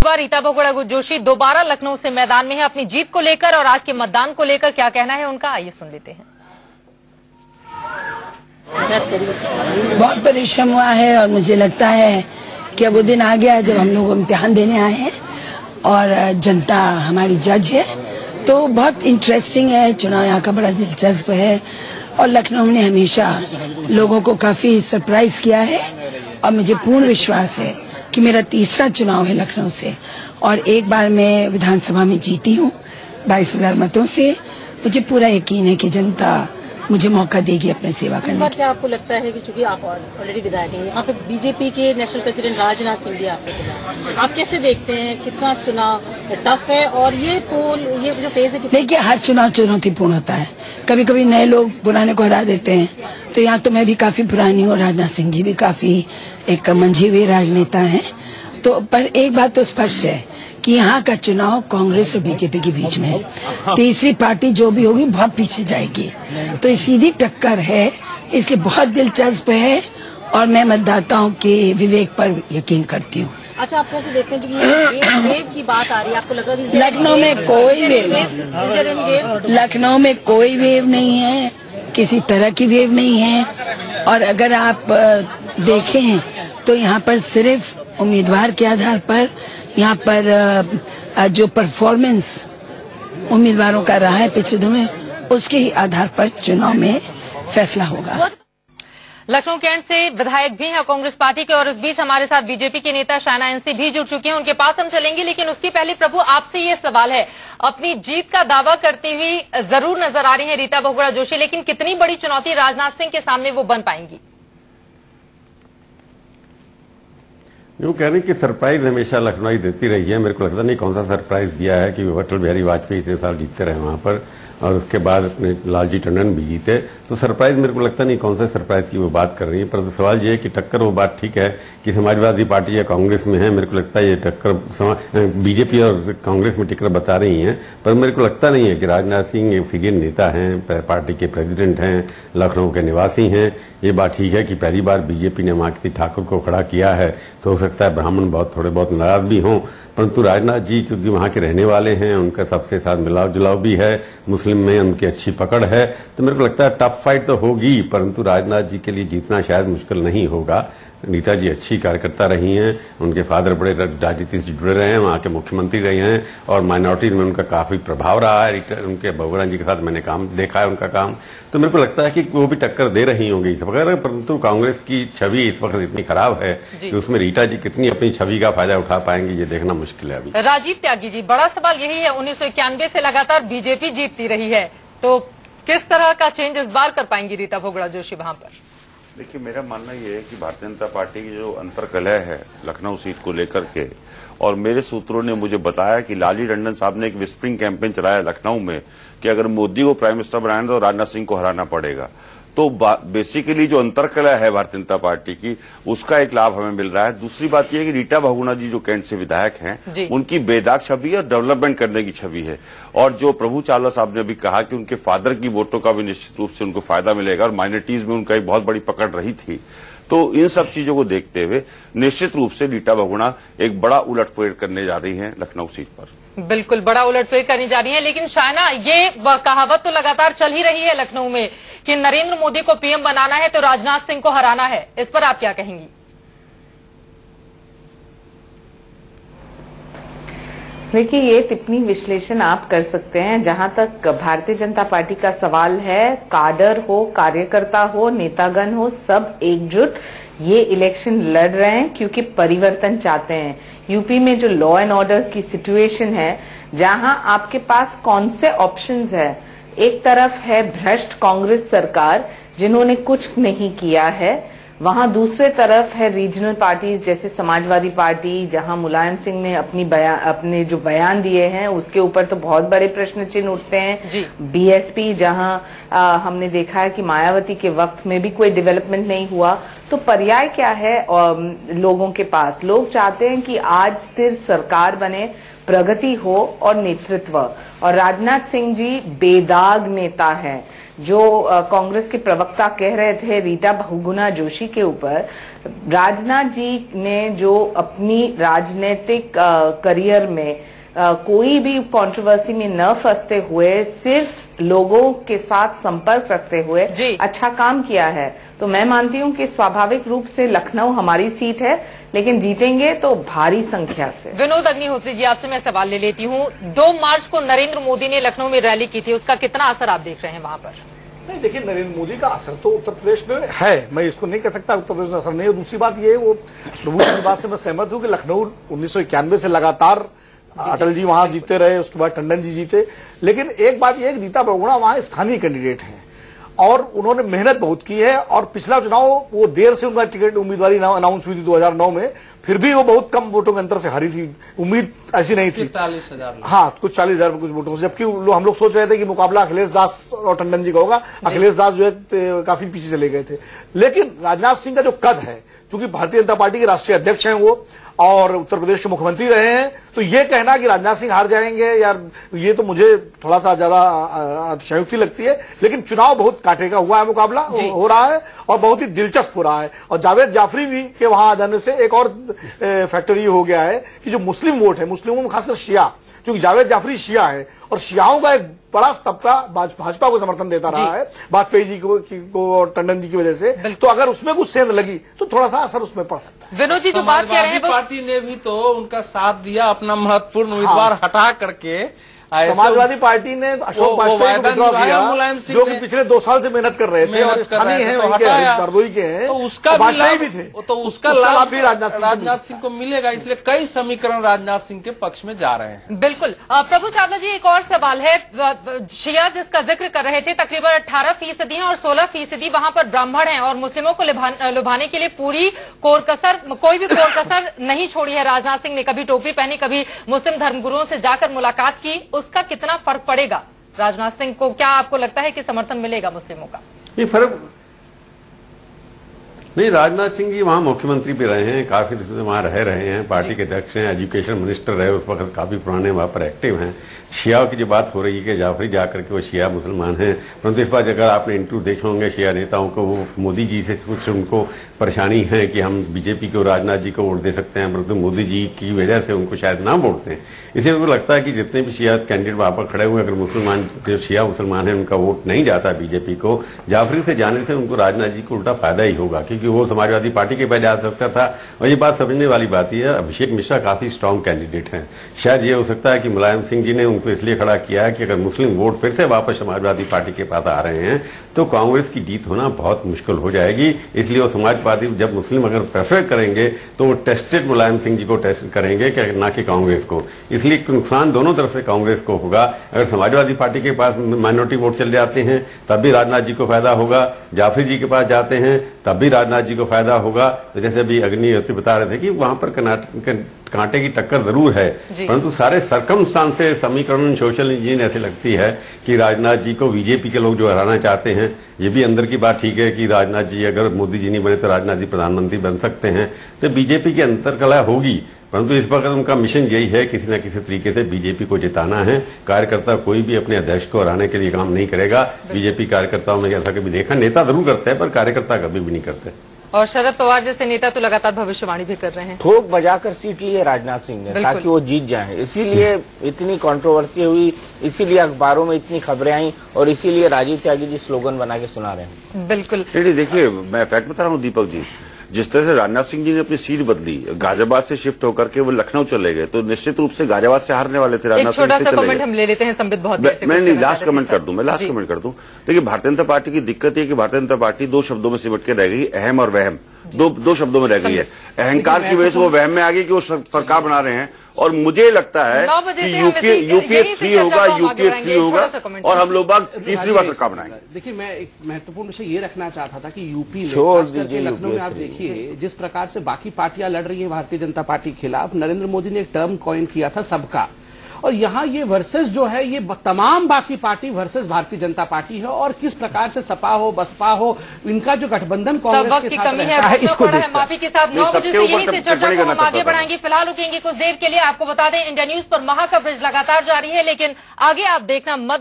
उम्मीदवार रीता बहुगुणा जोशी दोबारा लखनऊ से मैदान में है अपनी जीत को लेकर और आज के मतदान को लेकर क्या कहना है उनका, आइए सुन लेते हैं। बहुत परिश्रम हुआ है और मुझे लगता है कि अब वो दिन आ गया जब हम लोग इम्तिहान देने आए हैं और जनता हमारी जज है, तो बहुत इंटरेस्टिंग है। चुनाव यहाँ का बड़ा दिलचस्प है और लखनऊ ने हमेशा लोगों को काफी सरप्राइज किया है और मुझे पूर्ण विश्वास है कि मेरा तीसरा चुनाव है लखनऊ से और एक बार मैं विधानसभा में जीती हूँ 22,000 मतों से। मुझे पूरा यकीन है कि जनता मुझे मौका देगी अपने सेवा करने का। क्या आपको लगता है कि चूंकि आप ऑलरेडी विधायक हैं, यहाँ पे बीजेपी के नेशनल प्रेसिडेंट राजनाथ सिंह भी आपके, आप कैसे देखते हैं कितना चुनाव टफ है और ये जो फेज है? देखिए, हर चुनाव चुनौतीपूर्ण होता है। कभी कभी नए लोग पुराने को हरा देते हैं, तो यहाँ तो मैं भी काफी पुरानी हूँ, राजनाथ सिंह जी भी काफी एक मंझे हुए राजनेता हैं। तो पर एक बात तो स्पष्ट है कि यहाँ का चुनाव कांग्रेस और बीजेपी के बीच में है। तीसरी पार्टी जो भी होगी बहुत पीछे जाएगी, तो सीधी टक्कर है, इसलिए बहुत दिलचस्प है और मैं मतदाताओं के विवेक पर यकीन करती हूँ। अच्छा, आप कैसे देखते हैं कि वेव की बात आ रही है, आपको लग रहा है लखनऊ में कोई वेव, लखनऊ में कोई वेव नहीं है, किसी तरह की वेव नहीं है। और अगर आप देखें तो यहाँ पर सिर्फ उम्मीदवार के आधार पर, यहाँ पर जो परफॉर्मेंस उम्मीदवारों का रहा है पिछले दिनों में, उसके ही आधार पर चुनाव में फैसला होगा। लखनऊ कैंट से विधायक भी हैं कांग्रेस पार्टी के और इस बीच हमारे साथ बीजेपी के नेता शायना एनसी भी जुड़ चुके हैं, उनके पास हम चलेंगे। लेकिन उसकी पहले प्रभु आपसे ये सवाल है, अपनी जीत का दावा करती हुई जरूर नजर आ रही हैं रीता बहुगुणा जोशी, लेकिन कितनी बड़ी चुनौती राजनाथ सिंह के सामने वो बन पाएंगी? यूँ कह रहे हैं कि सरप्राइज हमेशा लखनऊ ही देती रही है। मेरे को लगता नहीं कौन सा सरप्राइज दिया है कि अटल बिहारी वाजपेयी इतने साल जीतते रहे वहां पर और उसके बाद अपने लालजी टंडन भी जीते, तो सरप्राइज मेरे को लगता नहीं कौन सा सरप्राइज की वो बात कर रही है। पर तो सवाल ये है कि टक्कर, वो बात ठीक है कि समाजवादी पार्टी या कांग्रेस में है, मेरे को लगता है ये टक्कर बीजेपी और कांग्रेस में टिकर बता रही है। पर मेरे को लगता नहीं है कि राजनाथ सिंह एक सीनियर नेता हैं, पार्टी के प्रेसिडेंट हैं, लखनऊ के निवासी हैं। ये बात ठीक है कि पहली बार बीजेपी ने वहां किसी ठाकुर को खड़ा किया है, तो हो सकता है ब्राह्मण थोड़े बहुत नाराज भी हों, परंतु राजनाथ जी क्योंकि वहां के रहने वाले हैं, उनका सबके साथ मिलाव जुलाव भी है, मुस्लिम में उनकी अच्छी पकड़ है, तो मेरे को लगता है टफ फाइट तो होगी, परंतु राजनाथ जी के लिए जीतना शायद मुश्किल नहीं होगा। रीता जी अच्छी कार्यकर्ता रही हैं, उनके फादर बड़े राजनीति से जुड़े रहे हैं, वहां के मुख्यमंत्री रहे हैं और माइनॉरिटीज में उनका काफी प्रभाव रहा है। उनके बहुगुणा जी के साथ मैंने काम देखा है, उनका काम, तो मेरे को लगता है कि वो भी टक्कर दे रही होंगी इस वक्त। परंतु कांग्रेस की छवि इस वक्त इतनी खराब है कि उसमें रीता जी कितनी अपनी छवि का फायदा उठा पाएंगी, ये देखना मुश्किल है अभी। राजीव त्यागी जी, बड़ा सवाल यही है, 1991 से लगातार बीजेपी जीतती रही है, तो किस तरह का चेंज इस बार कर पाएंगी रीता बहुगुणा जोशी वहां पर? देखिए, मेरा मानना यह है कि भारतीय जनता पार्टी की जो अंतर्कलह है लखनऊ सीट को लेकर के, और मेरे सूत्रों ने मुझे बताया कि लालजी टंडन साहब ने एक विस्परिंग कैंपेन चलाया लखनऊ में कि अगर मोदी को प्राइम मिनिस्टर बनाना तो राजनाथ सिंह को हराना पड़ेगा। तो बेसिकली जो अंतर्कलह है भारतीय जनता पार्टी की, उसका एक लाभ हमें मिल रहा है। दूसरी बात यह है कि रीता बहुगुणा जी जो कैंट से विधायक हैं, उनकी बेदाग छवि और डेवलपमेंट करने की छवि है, और जो प्रभु चावला साहब ने भी कहा कि उनके फादर की वोटों का भी निश्चित रूप से उनको फायदा मिलेगा और माइनॉरिटीज में उनका एक बहुत बड़ी पकड़ रही थी। तो इन सब चीजों को देखते हुए निश्चित रूप से रीता बहुगुणा एक बड़ा उलटफेर करने जा रही है लखनऊ सीट पर। बिल्कुल बड़ा उलटफेर करनी जा रही है। लेकिन शायना, ये कहावत तो लगातार चल ही रही है लखनऊ में कि नरेंद्र मोदी को पीएम बनाना है तो राजनाथ सिंह को हराना है, इस पर आप क्या कहेंगी? देखिए, ये टिप्पणी विश्लेषण आप कर सकते हैं। जहां तक भारतीय जनता पार्टी का सवाल है, काडर हो, कार्यकर्ता हो, नेतागण हो, सब एकजुट ये इलेक्शन लड़ रहे हैं क्योंकि परिवर्तन चाहते हैं। यूपी में जो लॉ एंड ऑर्डर की सिचुएशन है, जहां आपके पास कौन से ऑप्शंस है, एक तरफ है भ्रष्ट कांग्रेस सरकार जिन्होंने कुछ नहीं किया है, वहां दूसरे तरफ है रीजनल पार्टीज जैसे समाजवादी पार्टी, जहां मुलायम सिंह ने अपने जो बयान दिए हैं उसके ऊपर तो बहुत बड़े प्रश्न चिन्ह उठते हैं। बीएसपी, जहां हमने देखा है कि मायावती के वक्त में भी कोई डेवलपमेंट नहीं हुआ, तो पर्याय क्या है लोगों के पास? लोग चाहते हैं कि आज स्थिर सरकार बने, प्रगति हो और नेतृत्व। और राजनाथ सिंह जी बेदाग नेता हैं। जो कांग्रेस के प्रवक्ता कह रहे थे रीटा बहुगुणा जोशी के ऊपर, राजनाथ जी ने जो अपनी राजनीतिक करियर में कोई भी कंट्रोवर्सी में न फंसते हुए सिर्फ लोगों के साथ संपर्क रखते हुए अच्छा काम किया है। तो मैं मानती हूं कि स्वाभाविक रूप से लखनऊ हमारी सीट है, लेकिन जीतेंगे तो भारी संख्या से। विनोद अग्निहोत्री जी, आपसे मैं सवाल ले लेती हूं। 2 मार्च को नरेंद्र मोदी ने लखनऊ में रैली की थी, उसका कितना असर आप देख रहे हैं वहां पर? नहीं, देखिए, नरेंद्र मोदी का असर तो उत्तर प्रदेश में है, मैं इसको नहीं कह सकता उत्तर प्रदेश में असर नहीं है। दूसरी बात ये, वो प्रभु की बात से मैं सहमत हूं कि लखनऊ 1991 से लगातार अटल जी वहां जीते रहे, उसके बाद टंडन जी जीते। लेकिन एक बात यह, रीता बहुगुणा वहां स्थानीय कैंडिडेट हैं और उन्होंने मेहनत बहुत की है। और पिछला चुनाव वो देर से उनका टिकट उम्मीदवारी अनाउंस हुई थी 2009 में, फिर भी वो बहुत कम वोटों के अंतर से हारी थी। उम्मीद ऐसी नहीं थी, 40,000, हाँ, कुछ 40,000 कुछ वोटों से, जबकि हम लोग सोच रहे थे कि मुकाबला अखिलेश दास और टंडन जी का होगा। अखिलेश दास जो है काफी पीछे चले गए थे। लेकिन राजनाथ सिंह का जो कद है, क्योंकि भारतीय जनता पार्टी के राष्ट्रीय अध्यक्ष हैं वो और उत्तर प्रदेश के मुख्यमंत्री रहे हैं, तो ये कहना कि राजनाथ सिंह हार जाएंगे यार, ये तो मुझे थोड़ा सा ज्यादा अतिशयोक्ति लगती है। लेकिन चुनाव बहुत कांटे का हुआ है, मुकाबला हो रहा है और बहुत ही दिलचस्प हो रहा है। और जावेद जाफरी भी के वहां आ जाने से एक और फैक्टर ये हो गया है कि जो मुस्लिम वोट है, मुस्लिमों में खासकर शिया, क्योंकि जावेद जाफरी शिया है और शियाओं का एक बड़ा तबका भाजपा को समर्थन देता रहा है, वाजपेयी जी को और टंडन जी की वजह से। तो अगर उसमें कुछ सेंध लगी तो थोड़ा सा असर उसमें पड़ सकता है। विनोद जी जो बात कह रहे हैं, पार्टी ने भी तो उनका साथ दिया, अपना महत्वपूर्ण उम्मीदवार हटा करके। समाजवादी पार्टी ने अशोक वाजपेयी को विड्रॉ किया, मुलायम सिंह जो कि पिछले 2 साल से मेहनत कर रहे थे और स्थानीय हैं, हरदोई के हैं, तो उसका वाजपेयी भी थे, तो उसका लाभ भी राजनाथ सिंह को मिलेगा। इसलिए कई समीकरण राजनाथ सिंह के पक्ष में जा रहे हैं। बिल्कुल। प्रभु चावला जी, एक और सवाल है। शिया जिसका जिक्र कर रहे थे, तकरीबन 18% हैं और 16% वहां पर ब्राह्मण हैं और मुस्लिमों को लुभाने के लिए पूरी कोई भी कोर कसर नहीं छोड़ी है राजनाथ सिंह ने। कभी टोपी पहनी, कभी मुस्लिम धर्मगुरुओं से जाकर मुलाकात की। उसका कितना फर्क पड़ेगा राजनाथ सिंह को? क्या आपको लगता है कि समर्थन मिलेगा मुस्लिमों का? ये फर्क नहीं, राजनाथ सिंह जी वहां मुख्यमंत्री भी रहे हैं, काफी दिन से वहां रह रहे हैं, पार्टी के अध्यक्ष हैं, एजुकेशन मिनिस्टर रहे उस वक्त, काफी पुराने वहां पर एक्टिव हैं। शियाओं की जो बात हो रही है कि जाफरी जाकर के वो शिया मुसलमान हैं, परंतु इस बार अगर आपने इंटरव्यू देखे होंगे शिया नेताओं को, वो मोदी जी से कुछ उनको परेशानी है कि हम बीजेपी को, राजनाथ जी को वोट दे सकते हैं, परंतु मोदी जी की वजह से उनको शायद ना वोट दें। इसलिए उनको लगता है कि जितने भी शिया कैंडिडेट वहां पर खड़े हुए, अगर मुसलमान जो शिया मुसलमान है उनका वोट नहीं जाता बीजेपी को, जाफरी से जाने से उनको राजनाथ जी को उल्टा फायदा ही होगा, क्योंकि वो समाजवादी पार्टी के पास जा सकता था। और ये बात समझने वाली बात ही है, अभिषेक मिश्रा काफी स्ट्रांग कैंडिडेट हैं। शायद ये हो सकता है कि मुलायम सिंह जी ने उनको इसलिए खड़ा किया है कि अगर मुस्लिम वोट फिर से वापस समाजवादी पार्टी के पास आ रहे हैं तो कांग्रेस की जीत होना बहुत मुश्किल हो जाएगी। इसलिए वो समाजवादी, जब मुस्लिम अगर प्रेफर करेंगे तो वो टेस्टेड मुलायम सिंह जी को टेस्ट करेंगे, ना कि कांग्रेस को। इसलिए नुकसान दोनों तरफ से कांग्रेस को होगा। अगर समाजवादी पार्टी के पास माइनॉरिटी वोट चले जाते हैं तब भी राजनाथ जी को फायदा होगा, जाफरी जी के पास जाते हैं तब भी राजनाथ जी को फायदा होगा। तो जैसे अभी अग्निहोत्री बता रहे थे कि वहां पर कांटे की टक्कर जरूर है, परंतु सारे सरकमस्टांस से समीकरण, सोशल इंजीनियर ऐसे लगती है कि राजनाथ जी को बीजेपी के लोग जो हराना चाहते हैं। ये भी अंदर की बात ठीक है कि राजनाथ जी, अगर मोदी जी नहीं बने तो राजनाथ जी प्रधानमंत्री बन सकते हैं, तो बीजेपी की अंतरकलह होगी। परंतु इस वक्त उनका मिशन यही है, किसी न किसी तरीके से बीजेपी को जिताना है। कार्यकर्ता कोई भी अपने अध्यक्ष को हराने के लिए काम नहीं करेगा। बीजेपी कार्यकर्ताओं में ऐसा कभी देखा, नेता जरूर करते हैं पर कार्यकर्ता कभी भी नहीं करते। और शरद पवार जैसे नेता तो लगातार भविष्यवाणी भी कर रहे हैं। ठोक बजाकर सीट ली है राजनाथ सिंह ने ताकि वो जीत जाएं, इसीलिए इतनी कंट्रोवर्सी हुई, इसीलिए अखबारों में इतनी खबरें आई और इसीलिए राजीव त्यागी जी स्लोगन बना के सुना रहे हैं। बिल्कुल। देखिए, मैं फैक्ट बता रहा हूँ दीपक जी, जिस तरह से राजनाथ सिंह जी ने अपनी सीट बदली, गाजियाबाद से शिफ्ट होकर के वो लखनऊ चले गए, तो निश्चित रूप से गाजियाबाद से हारने वाले थे राजनाथ सिंह। छोटा सा कमेंट हम ले लेते हैं, संबित बहुत देर से मैं नहीं, लास्ट कमेंट कर दूं, मैं लास्ट कमेंट कर दूं। देखिए, भारतीय जनता पार्टी की दिक्कत है कि भारतीय जनता पार्टी 2 शब्दों में सिमट के रह गई, अहम और वहम। दो शब्दों में रह गई है। अहंकार की वजह से वो वहम में आ गई कि वो सरकार बना रहे हैं। और मुझे लगता है कि यूपीए 3 होगा, यूपीए 3 होगा और हम लोग बाग तीसरी बार सरकार बनाएंगे। देखिए, मैं एक महत्वपूर्ण विषय ये रखना चाहता था कि यूपी में, खास करके लखनऊ में आप देखिए जिस प्रकार से बाकी पार्टियां लड़ रही हैं भारतीय जनता पार्टी के खिलाफ, नरेंद्र मोदी ने एक टर्म कॉइन किया था सबका, और यहाँ ये वर्सेस जो है ये तमाम बाकी party versus Bharatiya Janata party है, और किस प्रकार से सपा हो बसपा हो इनका जो गठबंधन कांग्रेस के साथ रहता है इसको माफी के साथ 9 बजे से यहीं से चर्चा को हम आगे बढ़ाएंगे। फिलहाल रुकेंगे कुछ देर के लिए। आपको बता दें इंडिया न्यूज पर महा कवरेज लगातार जारी है, लेकिन आगे आप देखना मत